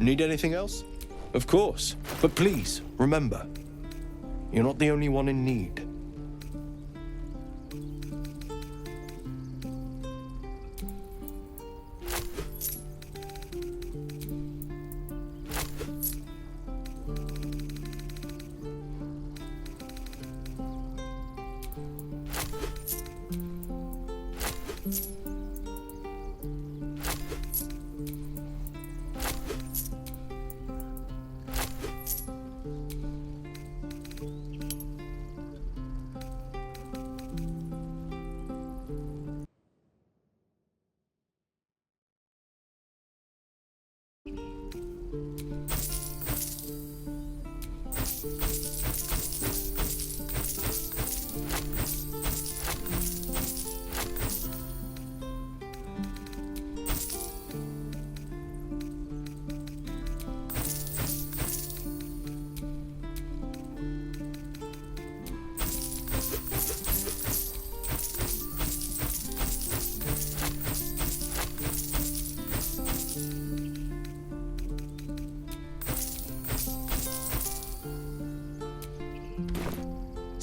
Need anything else? Of course. But please, remember, you're not the only one in need.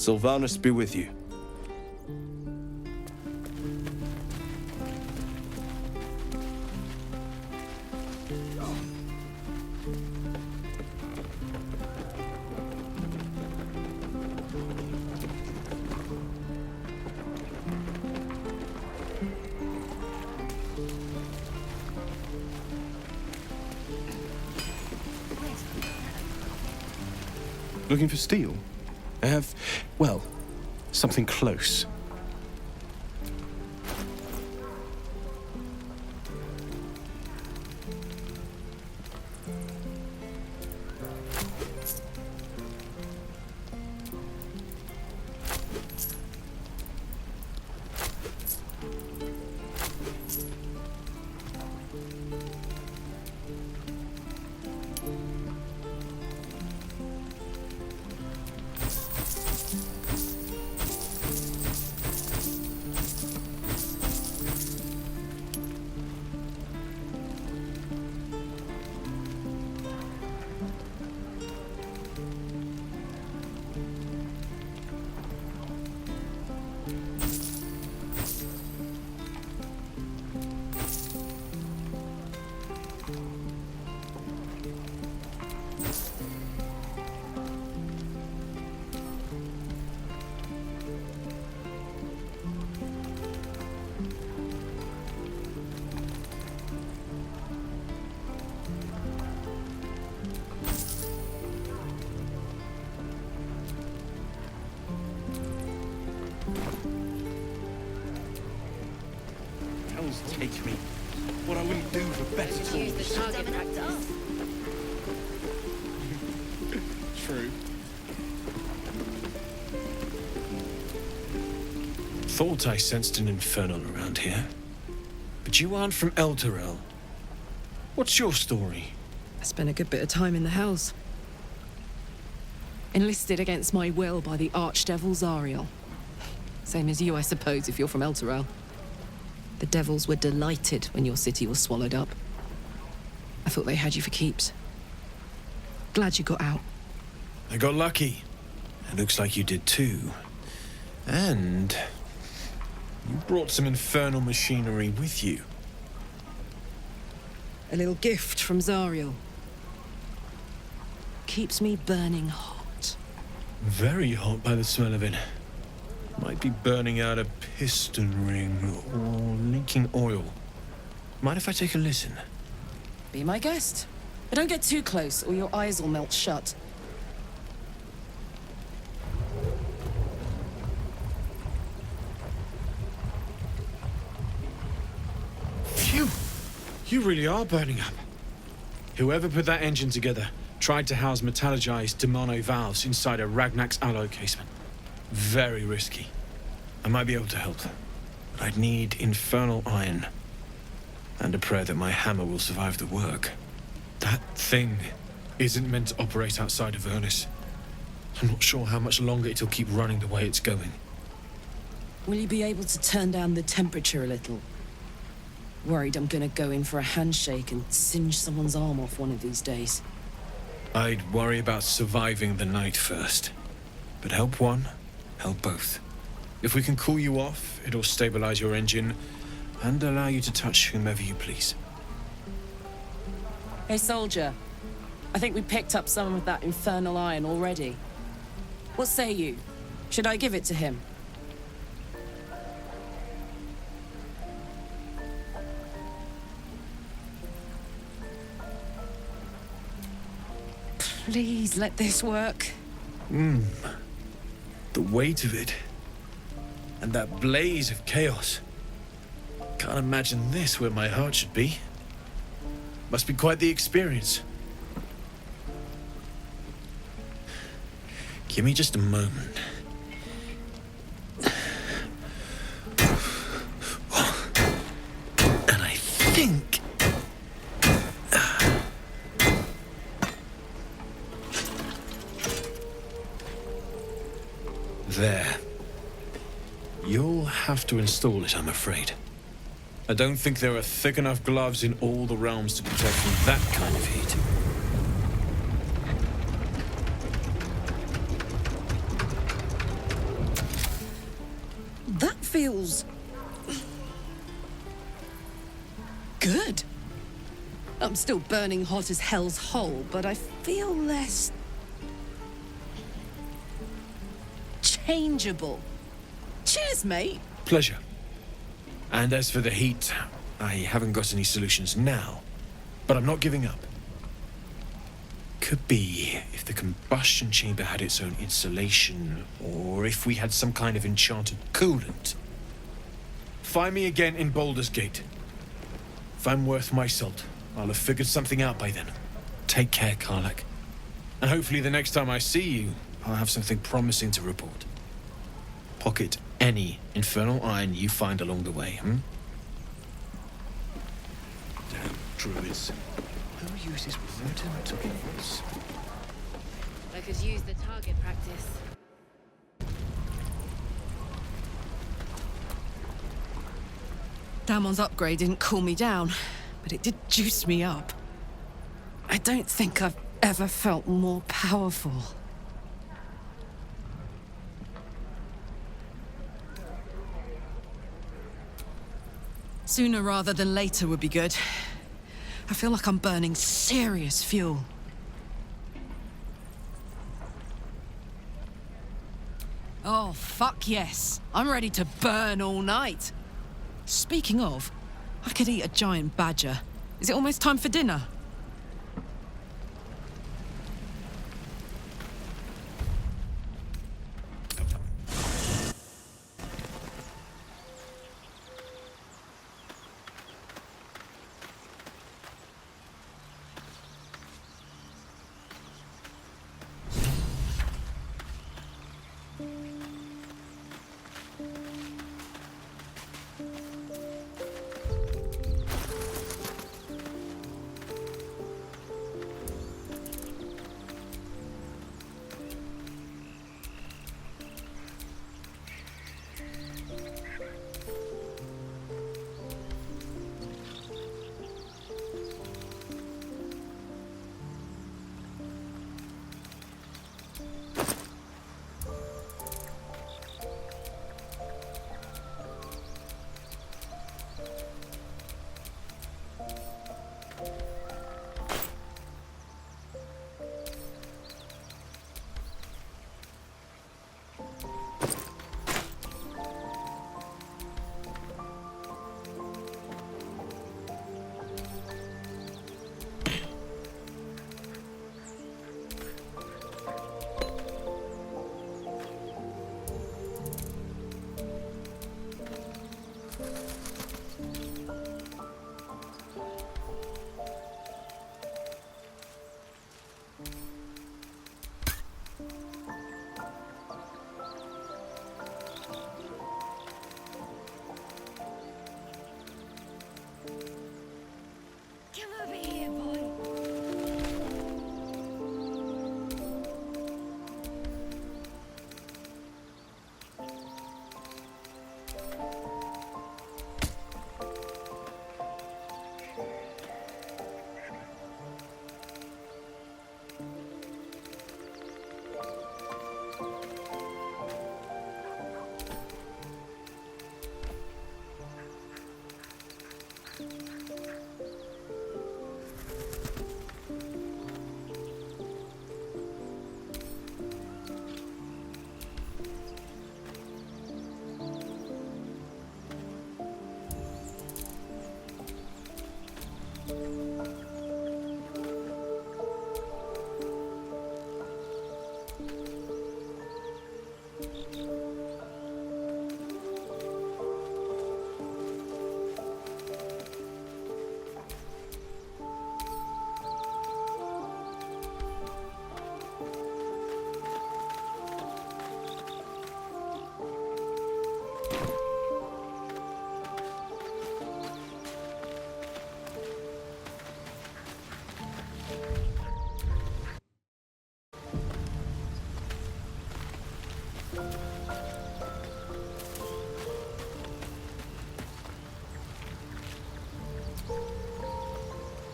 Sylvanus be with you. Looking for steel? I have, well, something close. Take me. What I wouldn't do for better tools. Use the target practice. True. Thought I sensed an infernal around here. But you aren't from Elturel. What's your story? I spent a good bit of time in the Hells. Enlisted against my will by the Archdevil Zariel. Same as you, I suppose, if you're from Elturel. The devils were delighted when your city was swallowed up. I thought they had you for keeps. Glad you got out. I got lucky. It looks like you did too. And you brought some infernal machinery with you. A little gift from Zariel. Keeps me burning hot. Very hot by the smell of it. Might be burning out a piston ring or leaking oil. Mind if I take a listen? Be my guest. But don't get too close or your eyes will melt shut. Phew! You really are burning up. Whoever put that engine together tried to house metallurgized demono valves inside a Ragnak's alloy casement. Very risky. I might be able to help, but I'd need infernal iron. And a prayer that my hammer will survive the work. That thing isn't meant to operate outside of Vernus. I'm not sure how much longer it'll keep running the way it's going. Will you be able to turn down the temperature a little? Worried I'm gonna go in for a handshake and singe someone's arm off one of these days. I'd worry about surviving the night first. But help one, help both. If we can cool you off, it'll stabilize your engine and allow you to touch whomever you please. Hey, soldier. I think we picked up some of that infernal iron already. What say you? Should I give it to him? Please let this work. The weight of it. And that blaze of chaos. Can't imagine this where my heart should be. Must be quite the experience. Give me just a moment. And I think... There. You'll have to install it, I'm afraid. I don't think there are thick enough gloves in all the realms to protect from that kind of heat. That feels... good. I'm still burning hot as hell's hole, but I feel less... changeable. Cheers, mate. Pleasure. And as for the heat, I haven't got any solutions now, but I'm not giving up. Could be if the combustion chamber had its own insulation, or if we had some kind of enchanted coolant. Find me again in Baldur's Gate. If I'm worth my salt, I'll have figured something out by then. Take care, Karlach. And hopefully the next time I see you, I'll have something promising to report. Pocket any infernal iron you find along the way, Damn druids. Who uses wooden tools? I could use the target practice. Damon's upgrade didn't cool me down, but it did juice me up. I don't think I've ever felt more powerful. Sooner rather than later would be good. I feel like I'm burning serious fuel. Oh, fuck yes. I'm ready to burn all night. Speaking of, I could eat a giant badger. Is it almost time for dinner?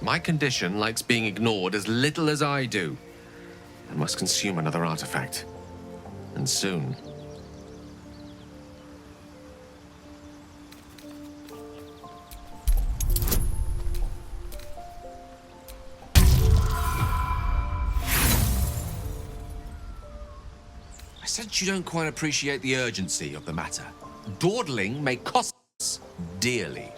My condition likes being ignored as little as I do. I must consume another artifact. And soon. I sense you don't quite appreciate the urgency of the matter. Dawdling may cost us dearly.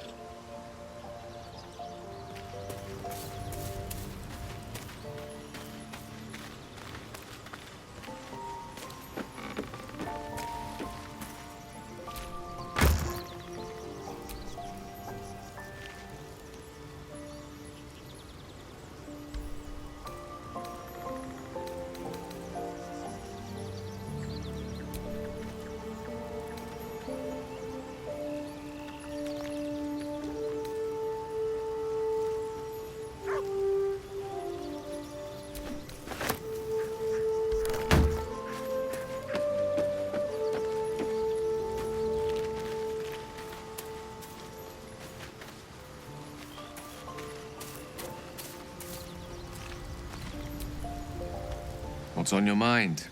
What's on your mind?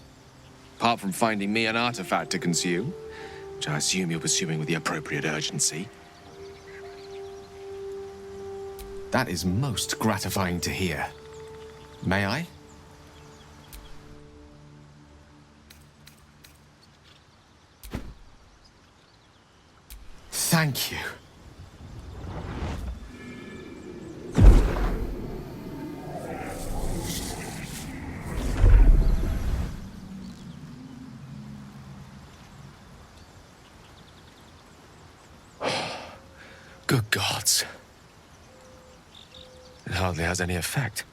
Apart from finding me an artifact to consume, which I assume you're pursuing with the appropriate urgency. That is most gratifying to hear. May I? Thank you. Good gods. It hardly has any effect.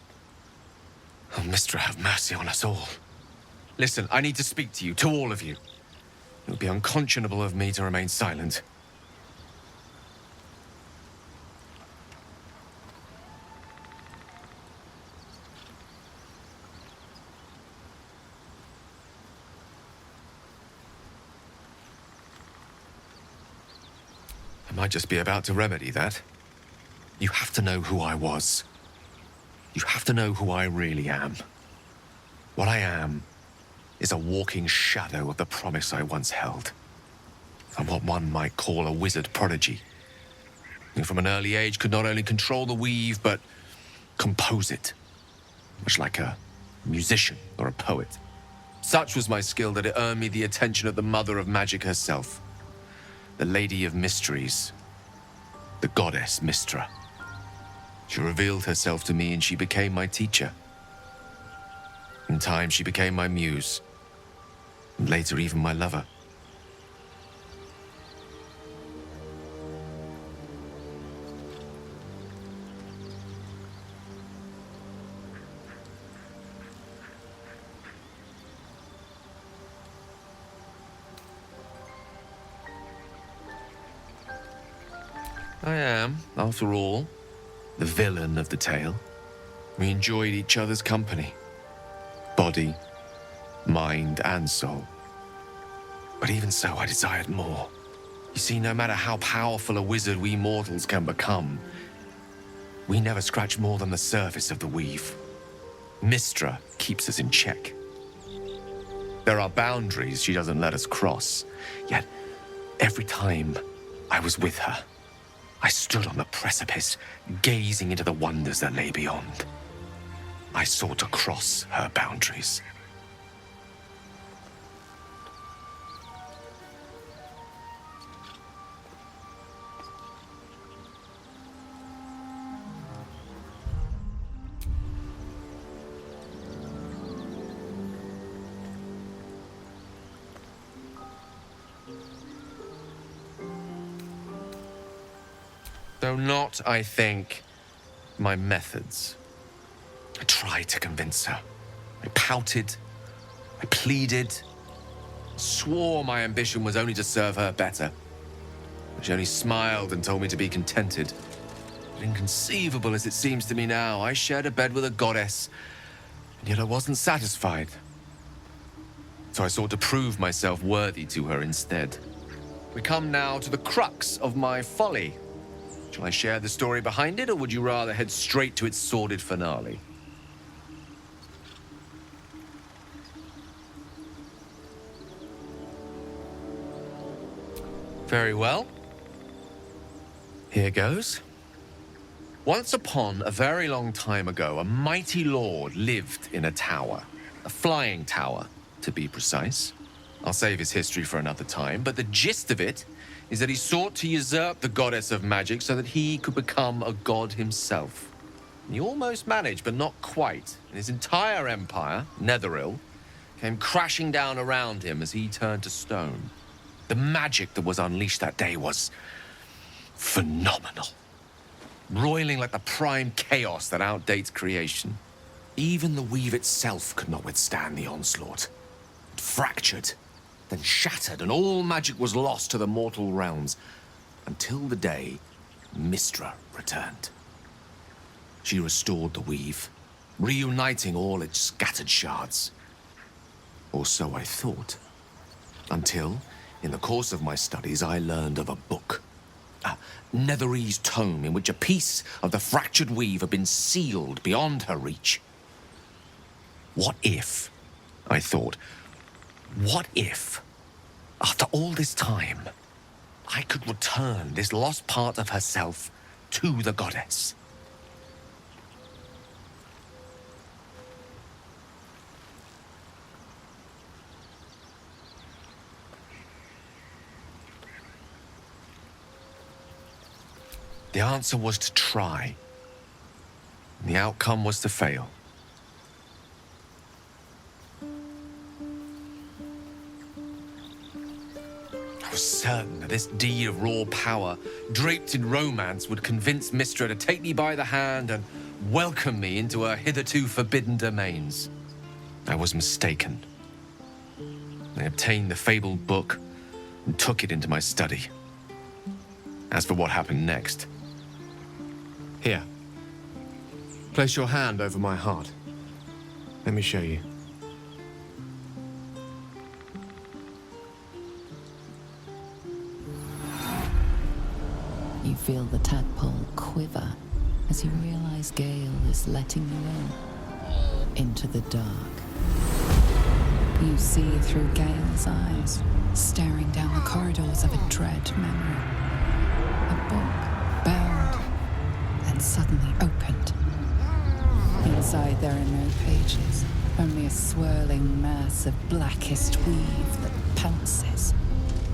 Oh, Mistra, have mercy on us all. Listen, I need to speak to you, to all of you. It would be unconscionable of me to remain silent. I might just be about to remedy that. You have to know who I was. You have to know who I really am. What I am is a walking shadow of the promise I once held. I'm what one might call a wizard prodigy, who from an early age could not only control the weave, but compose it, much like a musician or a poet. Such was my skill that it earned me the attention of the mother of magic herself, the Lady of Mysteries, the goddess Mistra. She revealed herself to me and she became my teacher. In time, she became my muse, and later even my lover. I am, after all, the villain of the tale. We enjoyed each other's company. Body, mind, and soul. But even so, I desired more. You see, no matter how powerful a wizard we mortals can become, we never scratch more than the surface of the weave. Mistra keeps us in check. There are boundaries she doesn't let us cross, yet every time I was with her, I stood on the precipice, gazing into the wonders that lay beyond. I sought to cross her boundaries. Though not, I think, my methods. I tried to convince her. I pouted. I pleaded. Swore my ambition was only to serve her better. But she only smiled and told me to be contented. But inconceivable as it seems to me now, I shared a bed with a goddess, and yet I wasn't satisfied. so I sought to prove myself worthy to her instead. We come now to the crux of my folly. Shall I share the story behind it, or would you rather head straight to its sordid finale? Very well. Here goes. Once upon a very long time ago, a mighty lord lived in a tower. A flying tower, to be precise. I'll save his history for another time, but the gist of it is that he sought to usurp the goddess of magic so that he could become a god himself. And he almost managed, but not quite. And his entire empire, Netheril, came crashing down around him as he turned to stone. The magic that was unleashed that day was phenomenal. Roiling like the prime chaos that outdates creation. Even the weave itself could not withstand the onslaught. It fractured, then shattered, and all magic was lost to the mortal realms, until the day Mystra returned. She restored the weave, reuniting all its scattered shards. Or so I thought. Until, in the course of my studies, I learned of a book. A Netherese tome in which a piece of the fractured weave had been sealed beyond her reach. What if, I thought, what if, after all this time, I could return this lost part of herself to the goddess? The answer was to try. And the outcome was to fail. I was certain that this deed of raw power, draped in romance, would convince Mystra to take me by the hand and welcome me into her hitherto forbidden domains. I was mistaken. I obtained the fabled book and took it into my study. As for what happened next... Here. Place your hand over my heart. Let me show you. You feel the tadpole quiver as you realize Gale is letting you into the dark. You see through Gale's eyes, staring down the corridors of a dread memory. A book, bound, then suddenly opened. Inside there are no pages, only a swirling mass of blackest weave that pounces.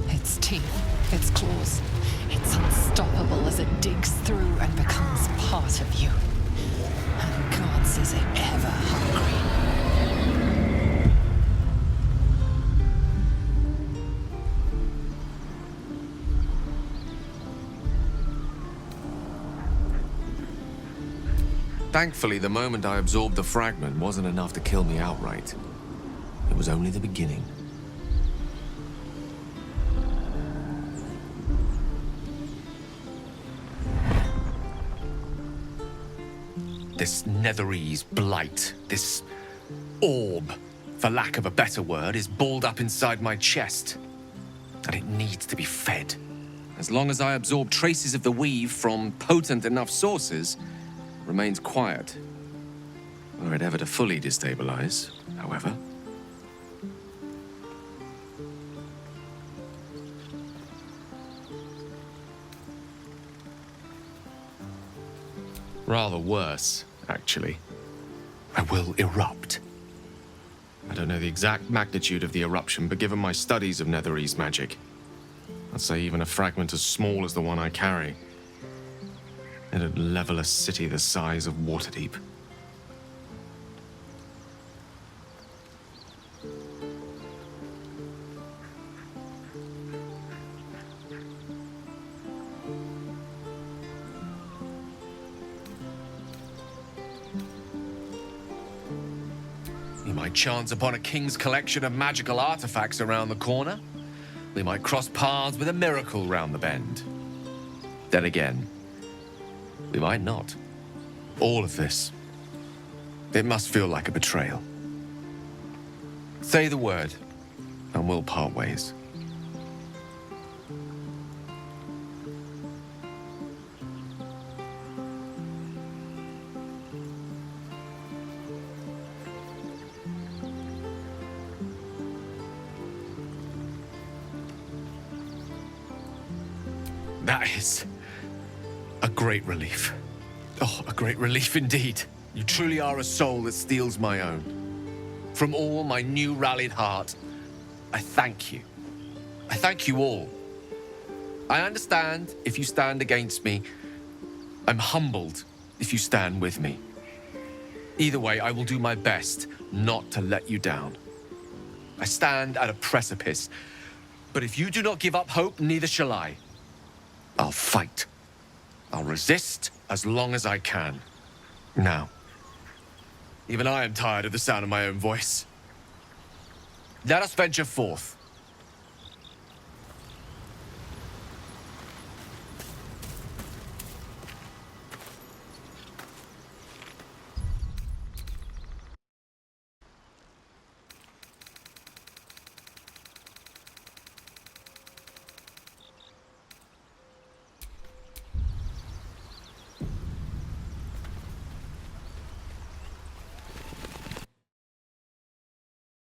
Its teeth, its claws, it's unstoppable as it digs through and becomes part of you. And gods, is it ever hungry. Thankfully, the moment I absorbed the fragment wasn't enough to kill me outright. It was only the beginning. This Netherese blight, this orb, for lack of a better word, is balled up inside my chest. And it needs to be fed. As long as I absorb traces of the weave from potent enough sources, remains quiet. Were it ever to fully destabilize, however. Rather worse, actually. I will erupt. I don't know the exact magnitude of the eruption, but given my studies of Netherese magic, I'd say even a fragment as small as the one I carry, it'd level a city the size of Waterdeep. We might chance upon a king's collection of magical artifacts around the corner. We might cross paths with a miracle round the bend. Then again, we might not. All of this. It must feel like a betrayal. Say the word, and we'll part ways. That is a great relief. Oh, a great relief indeed. You truly are a soul that steals my own. From all my new rallied heart, I thank you. I thank you all. I understand if you stand against me. I'm humbled if you stand with me. Either way, I will do my best not to let you down. I stand at a precipice, but if you do not give up hope, neither shall I. I'll fight. I'll resist as long as I can. Now, even I am tired of the sound of my own voice. Let us venture forth.